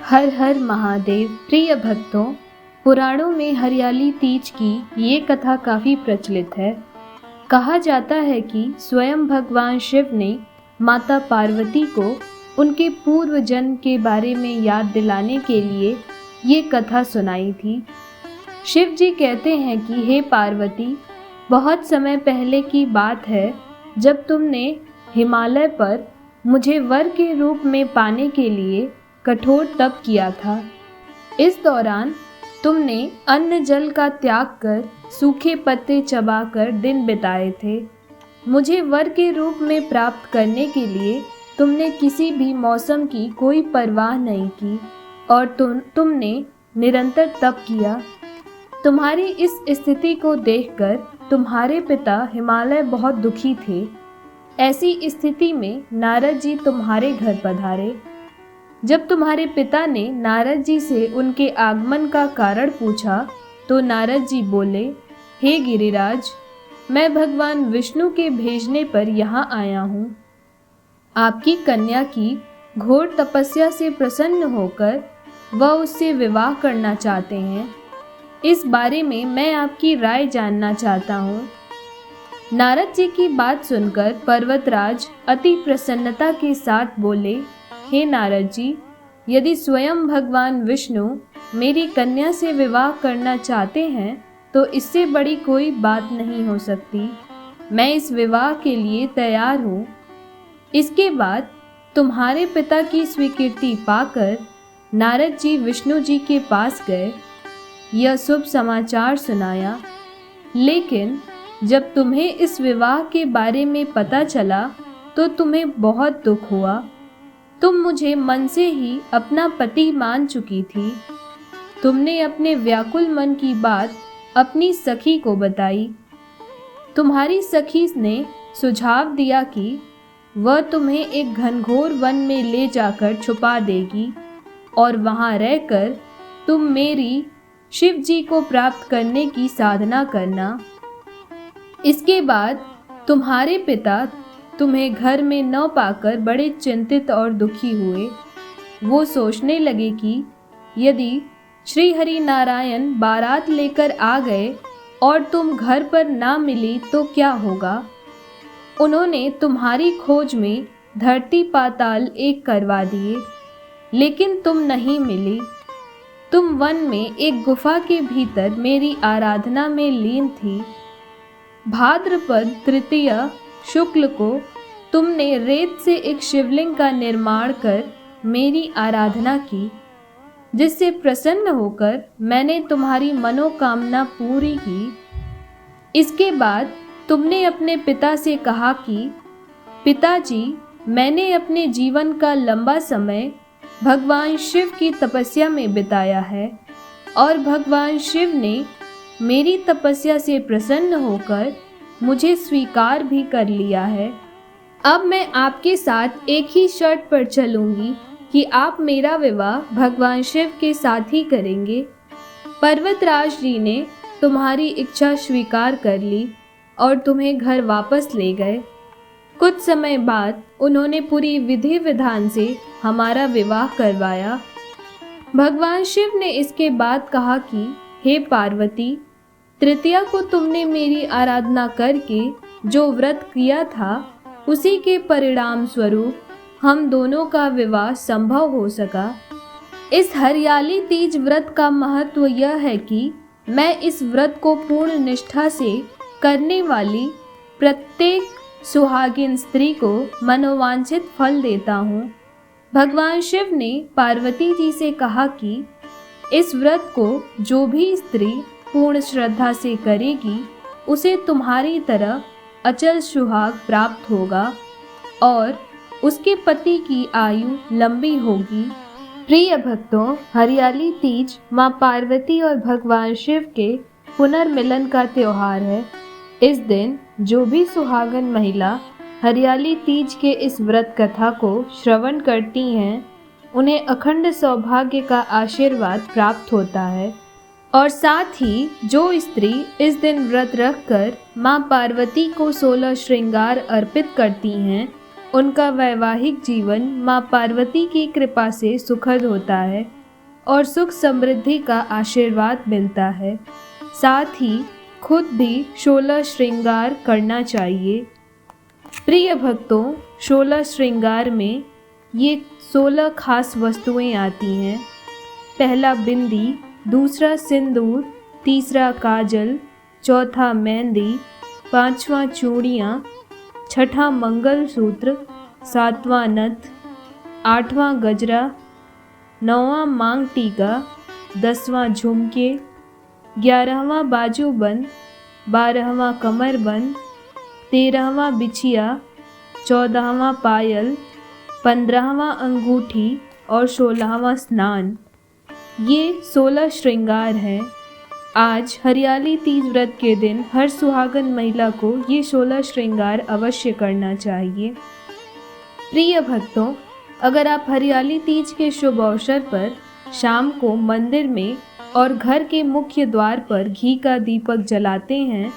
हर हर महादेव। प्रिय भक्तों, पुराणों में हरियाली तीज की ये कथा काफ़ी प्रचलित है। कहा जाता है कि स्वयं भगवान शिव ने माता पार्वती को उनके पूर्व जन्म के बारे में याद दिलाने के लिए ये कथा सुनाई थी। शिव जी कहते हैं कि हे पार्वती, बहुत समय पहले की बात है जब तुमने हिमालय पर मुझे वर के रूप में पाने के लिए कठोर तप किया था। इस दौरान तुमने अन्न जल का त्याग कर सूखे पत्ते चबाकर दिन बिताए थे। मुझे वर के रूप में प्राप्त करने के लिए तुमने किसी भी मौसम की कोई परवाह नहीं की और तुमने निरंतर तप किया। तुम्हारी इस स्थिति को देखकर तुम्हारे पिता हिमालय बहुत दुखी थे। ऐसी स्थिति में नारद जी तुम्हारे घर पधारे। जब तुम्हारे पिता ने नारद जी से उनके आगमन का कारण पूछा तो नारद जी बोले, हे गिरिराज, मैं भगवान विष्णु के भेजने पर यहाँ आया हूँ। आपकी कन्या की घोर तपस्या से प्रसन्न होकर वह उससे विवाह करना चाहते हैं। इस बारे में मैं आपकी राय जानना चाहता हूँ। नारद जी की बात सुनकर पर्वतराज अति प्रसन्नता के साथ बोले, हे नारद जी, यदि स्वयं भगवान विष्णु मेरी कन्या से विवाह करना चाहते हैं तो इससे बड़ी कोई बात नहीं हो सकती। मैं इस विवाह के लिए तैयार हूँ। इसके बाद तुम्हारे पिता की स्वीकृति पाकर नारद जी विष्णु जी के पास गए, यह शुभ समाचार सुनाया। लेकिन जब तुम्हें इस विवाह के बारे में पता चला तो तुम्हें बहुत दुख हुआ। तुम मुझे मन से ही अपना पति मान चुकी थी। तुमने अपने व्याकुल मन की बात अपनी सखी को बताई। तुम्हारी सखी ने सुझाव दिया कि वह तुम्हें एक घनघोर वन में ले जाकर छुपा देगी और वहां रहकर तुम मेरी शिव जी को प्राप्त करने की साधना करना। इसके बाद तुम्हारे पिता तुम्हें घर में न पाकर बड़े चिंतित और दुखी हुए। वो सोचने लगे कि यदि श्री हरि नारायण बारात लेकर आ गए और तुम घर पर ना मिली तो क्या होगा। उन्होंने तुम्हारी खोज में धरती पाताल एक करवा दिए, लेकिन तुम नहीं मिली। तुम वन में एक गुफा के भीतर मेरी आराधना में लीन थी। भाद्रपद तृतीय शुक्ल को तुमने रेत से एक शिवलिंग का निर्माण कर मेरी आराधना की, जिससे प्रसन्न होकर मैंने तुम्हारी मनोकामना पूरी की। इसके बाद तुमने अपने पिता से कहा कि पिताजी, मैंने अपने जीवन का लंबा समय भगवान शिव की तपस्या में बिताया है और भगवान शिव ने मेरी तपस्या से प्रसन्न होकर मुझे स्वीकार भी कर लिया है। अब मैं आपके साथ एक ही शर्त पर चलूंगी कि आप मेरा विवाह भगवान शिव के साथ ही करेंगे। पर्वतराज जी ने तुम्हारी इच्छा स्वीकार कर ली और तुम्हें घर वापस ले गए। कुछ समय बाद उन्होंने पूरी विधि विधान से हमारा विवाह करवाया। भगवान शिव ने इसके बाद कहा कि हे पार्वती, तृतीया को तुमने मेरी आराधना करके जो व्रत किया था उसी के परिणाम स्वरूप हम दोनों का विवाह संभव हो सका। इस हरियाली तीज व्रत का महत्व यह है कि मैं इस व्रत को पूर्ण निष्ठा से करने वाली प्रत्येक सुहागिन स्त्री को मनोवांछित फल देता हूँ। भगवान शिव ने पार्वती जी से कहा कि इस व्रत को जो भी स्त्री पूर्ण श्रद्धा से करेगी उसे तुम्हारी तरह अचल सुहाग प्राप्त होगा और उसके पति की आयु लंबी होगी। प्रिय भक्तों, हरियाली तीज माँ पार्वती और भगवान शिव के पुनर्मिलन का त्योहार है। इस दिन जो भी सुहागन महिला हरियाली तीज के इस व्रत कथा को श्रवण करती हैं, उन्हें अखंड सौभाग्य का आशीर्वाद प्राप्त होता है। और साथ ही जो स्त्री इस दिन व्रत रखकर माँ पार्वती को 16 श्रृंगार अर्पित करती हैं, उनका वैवाहिक जीवन माँ पार्वती की कृपा से सुखद होता है और सुख समृद्धि का आशीर्वाद मिलता है। साथ ही खुद भी 16 श्रृंगार करना चाहिए। प्रिय भक्तों, 16 श्रृंगार में ये 16 खास वस्तुएं आती हैं। पहला बिंदी, दूसरा सिंदूर, तीसरा काजल, चौथा मेहंदी, पांचवा चूड़ियाँ, छठा मंगलसूत्र, सातवां नथ, आठवां गजरा, नौवां मांग टीका, 10वां झुमके, 11वां बाजूबंद, 12वां कमरबंद, 13वां बिछिया, 14वां पायल, 15वां अंगूठी और 16वां स्नान। ये 16 श्रृंगार हैं। आज हरियाली तीज व्रत के दिन हर सुहागन महिला को ये 16 श्रृंगार अवश्य करना चाहिए। प्रिय भक्तों, अगर आप हरियाली तीज के शुभ अवसर पर शाम को मंदिर में और घर के मुख्य द्वार पर घी का दीपक जलाते हैं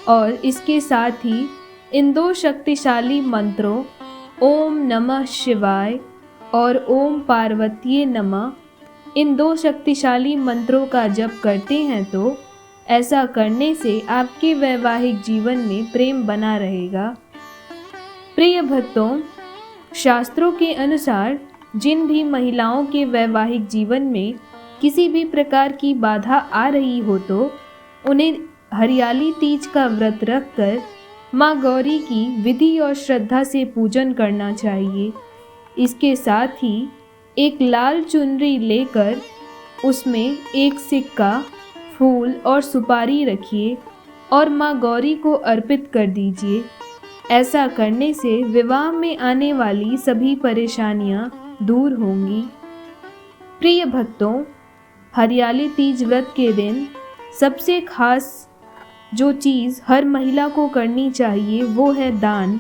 और इसके साथ ही इन 2 शक्तिशाली मंत्रों ओम नमः शिवाय और ओम पार्वतीये नमः, इन 2 शक्तिशाली मंत्रों का जप करते हैं तो ऐसा करने से आपके वैवाहिक जीवन में प्रेम बना रहेगा। प्रिय भक्तों, शास्त्रों के अनुसार जिन भी महिलाओं के वैवाहिक जीवन में किसी भी प्रकार की बाधा आ रही हो तो उन्हें हरियाली तीज का व्रत रखकर माँ गौरी की विधि और श्रद्धा से पूजन करना चाहिए। इसके साथ ही एक लाल चुनरी लेकर उसमें एक सिक्का, फूल और सुपारी रखिए और माँ गौरी को अर्पित कर दीजिए। ऐसा करने से विवाह में आने वाली सभी परेशानियाँ दूर होंगी। प्रिय भक्तों, हरियाली तीज व्रत के दिन सबसे खास जो चीज़ हर महिला को करनी चाहिए वो है दान।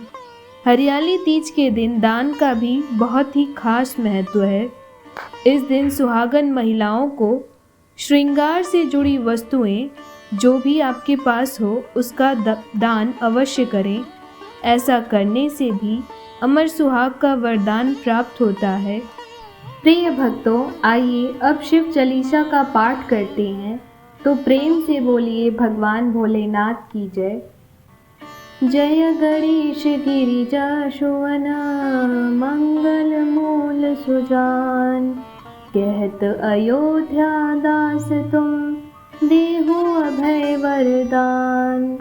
हरियाली तीज के दिन दान का भी बहुत ही खास महत्व है। इस दिन सुहागन महिलाओं को श्रृंगार से जुड़ी वस्तुएं जो भी आपके पास हो उसका दान अवश्य करें। ऐसा करने से भी अमर सुहाग का वरदान प्राप्त होता है। प्रिय भक्तों, आइए अब शिव चालीसा का पाठ करते हैं, तो प्रेम से बोलिए भगवान भोलेनाथ की जय। जय गणेश गिरिजा सुवन मंगल मूल सुजान, कहत अयोध्या दास तुम देहु अभय वरदान।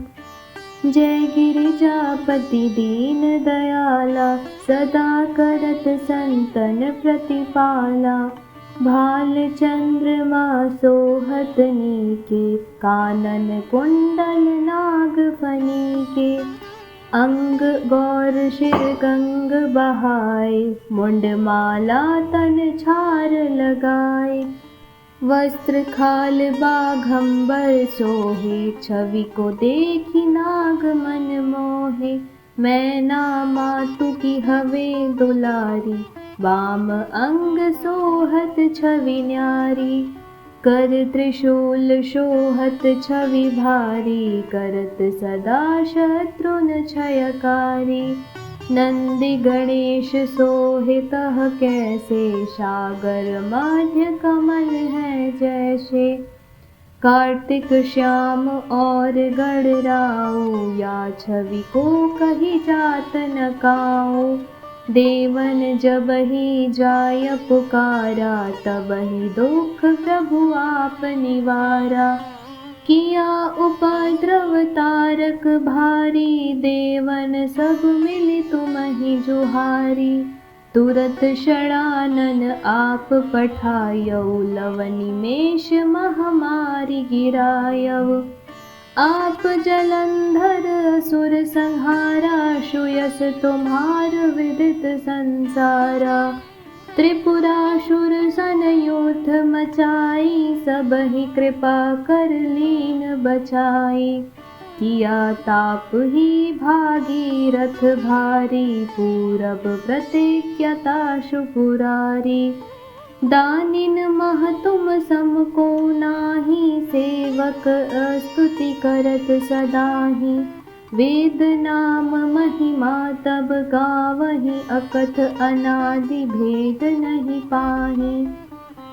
जय गिरिजापति दीन दयाला, सदा करत संतन प्रतिपाला। भाल चंद्रमा सोहत नीके, कानन कुंडल नाग फनी के। अंग गौर शिर गंग बहाए, मुंड माला तन छार लगाए। वस्त्र खाल बाघंबर सोहे, छवि को देखी नाग मन मोहे। मैना मातु की हवे दुलारी, वाम अंग सोहत छवि न्यारी। कर त्रिशूल शोहत छवि भारी, करत सदा शत्रुन क्षयकारी। नंदी गणेश सोहितः कैसे, सागर मध्य कमल है जैसे। कार्तिक श्याम और गणराओ, या छवि को कही जात न काओ। देवन जब ही जाय पुकारा, तब ही दुख प्रभु आप निवारा। किया उपद्रव तारक भारी, देवन सब मिली तुम्हि जुहारी। तुरत षडानन आप पठायऊ, लवनि मेष महामारी गिरायऊ। आप जलंधर असुर संहारा, सुयस तुम्हार विदित संसारा। त्रिपुरासुर सन युद्ध मचाई, सबहि कृपा कर लीन बचाई। किया ताप ही भागीरथ भारी, पूरब प्रतिज्ञता सुपुरारी। दानिन मह तुम सम को नाही, सेवक स्तुति करत सदाहि। वेद नाम महिमा तब गावहि, अकथ अनादि भेद नहीं पाहि।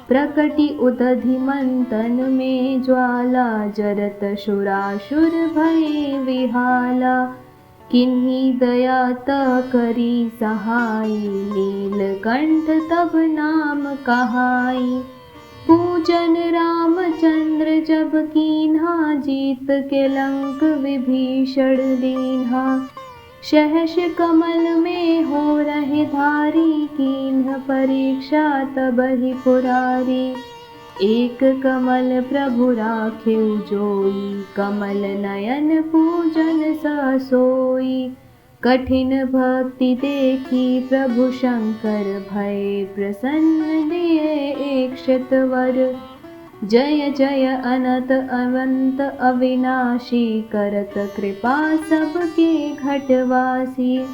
प्रकटि उदधि मंथन में ज्वाला, जरत सुरासुर भये विहाला। किन्ही दया त करी सहाई, नीलकंठ तब नाम कहाई। पूजन रामचंद्र जब कीन्हा, जीत के लंक विभीषण दीन्हा। सहस कमल में हो रहे धारी, कीन्ह परीक्षा तबहि पुरारी। एक कमल प्रभु राखेउ जोई, कमल नयन पूजन सह सोई। कठिन भक्ति देखी प्रभु शंकर, भय प्रसन्न दिए एक शतवर। जय जय अनंत अनंत अविनाशी, करत कृपा सबके घटवासी।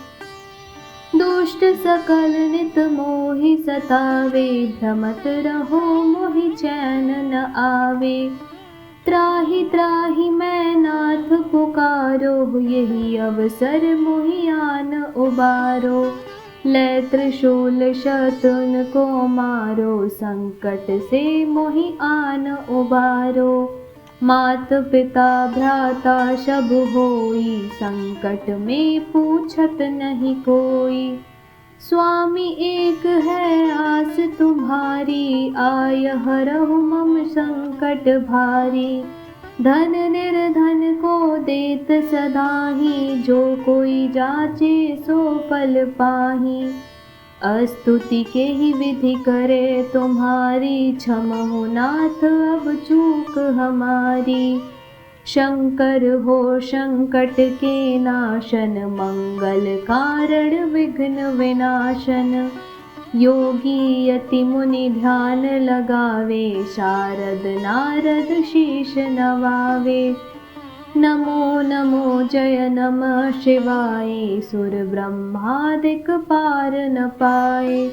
दुष्ट सकल नित मोहि सतावे, भ्रमत रहो मोहि चैन न आवे। त्राहि त्राहि मैं नाथ पुकारो, यही अवसर मोहि आन उबारो। लै त्रिशूल शत्रुन को मारो, संकट से मोहि आन उबारो। मात पिता भ्राता सब होई, संकट में पूछत नहीं कोई। स्वामी एक है आस तुम्हारी, आय हरहु मम संकट भारी। धन निर्धन को देत सदाहि, जो कोई जाचे सो फल पाहि। स्तुति के ही विधि करे तुम्हारी, क्षमहु नाथ अब चूक हमारी। शंकर हो संकट के नाशन, मंगल कारण विघ्न विनाशन। योगी यति मुनि ध्यान लगावे, शारद नारद शीश नवावे। नमो नमो जय नमः शिवाय, सुर ब्रह्मादिक पार न पाए।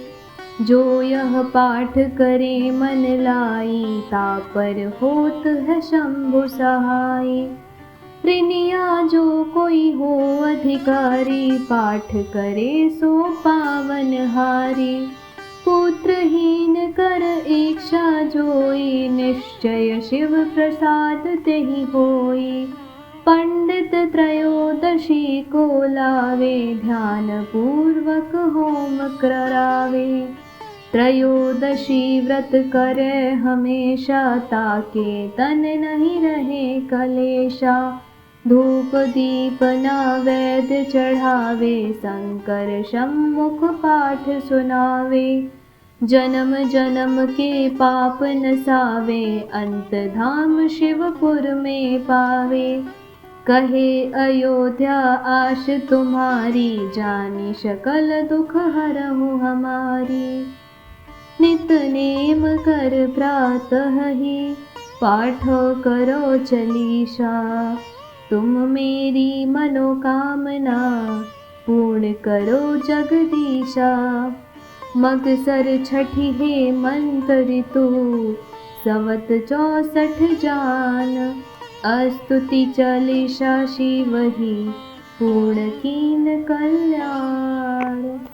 जो यह पाठ करे मन लाई, तापर होत है शंभु सहाय। ऋणिया जो कोई हो अधिकारी, पाठ करे सो पावन हारी। पुत्रहीन कर इच्छा जोई, निश्चय शिव प्रसाद तेहि होई। पंडित त्रयोदशी को लावे, ध्यान पूर्वक होम करावे। त्रयोदशी व्रत करे हमेशा, ताके तन नहीं रहे कलेशा। धूप दीप नैवेद्य चढ़ावे, शंकर सम्मुख पाठ सुनावे। जन्म जन्म के पाप नसावे, अंत धाम शिवपुर में पावे। कहे अयोध्या आश तुम्हारी, जानी सकल दुख हरहु हमारी। नित नेम कर प्रातः ही, पाठ करो चलीसा। तुम मेरी मनोकामना, पूर्ण करो जगदीशा। मगसर छठी हे मंत ऋतु, सवत 64 जान। स्तुति चालीसा शिव ही, पूर्ण कीन कल्याण।